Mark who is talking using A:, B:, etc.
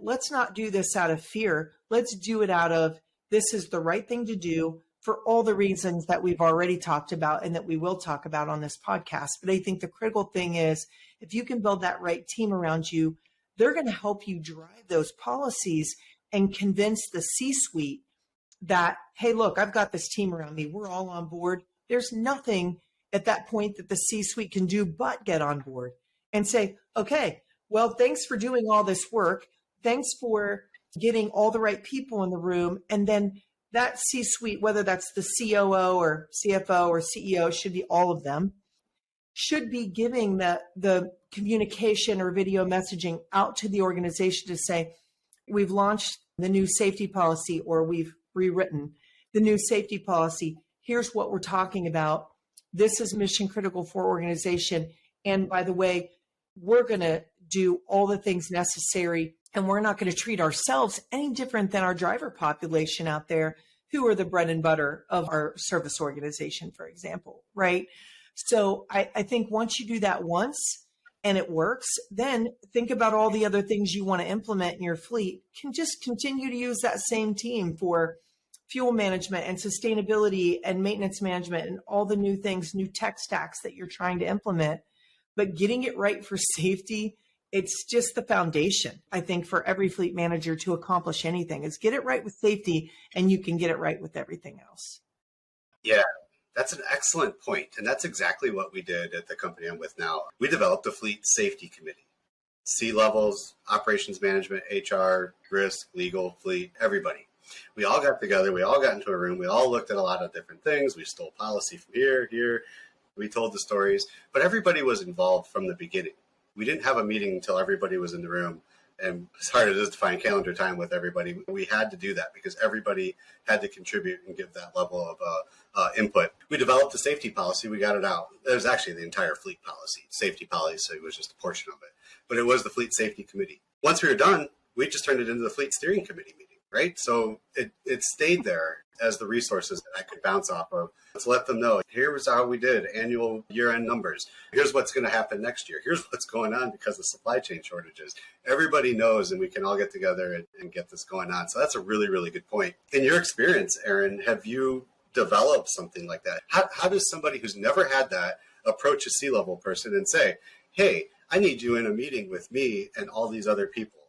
A: let's not do this out of fear. Let's do it out of, this is the right thing to do for all the reasons that we've already talked about and that we will talk about on this podcast. But I think the critical thing is, if you can build that right team around you, they're going to help you drive those policies and convince the C-suite that, hey, look, I've got this team around me. We're all on board. There's nothing at that point that the C-suite can do but get on board and say, okay, well, thanks for doing all this work. Thanks for getting all the right people in the room. And then that C-suite, whether that's the COO or CFO or CEO, should be all of them, should be giving the communication or video messaging out to the organization to say, we've launched the new safety policy, or we've rewritten the new safety policy. Here's what we're talking about. This is mission critical for organization. And by the way, we're going to do all the things necessary, and we're not going to treat ourselves any different than our driver population out there, who are the bread and butter of our service organization, for example, right? So I think once you do that once and it works, then think about all the other things you want to implement in your fleet. Can just continue to use that same team for fuel management and sustainability and maintenance management and all the new things, new tech stacks that you're trying to implement. But getting it right for safety, it's just the foundation, I think, for every fleet manager to accomplish anything, is get it right with safety, and you can get it right with everything else.
B: Yeah, that's an excellent point. And that's exactly what we did at the company I'm with now. We developed a fleet safety committee. C-levels, operations management, HR, risk, legal, fleet, everybody. We all got together. We all got into a room. We all looked at a lot of different things. We stole policy from here. We told the stories, but everybody was involved from the beginning. We didn't have a meeting until everybody was in the room. And as hard as it is to find calendar time with everybody, we had to do that because everybody had to contribute and give that level of input. We developed a safety policy. We got it out. It was actually the entire fleet policy. Safety policy was just a portion of it, but it was the fleet safety committee. Once we were done, we just turned it into the fleet steering committee meeting, right? So it stayed there as the resources that I could bounce off of. Let's let them know, here's how we did annual year-end numbers. Here's what's going to happen next year. Here's what's going on because of supply chain shortages. Everybody knows, and we can all get together and get this going on. So that's a really, really good point. In your experience, Aaron, have you developed something like that? How does somebody who's never had that approach a C-level person and say, hey, I need you in a meeting with me and all these other people?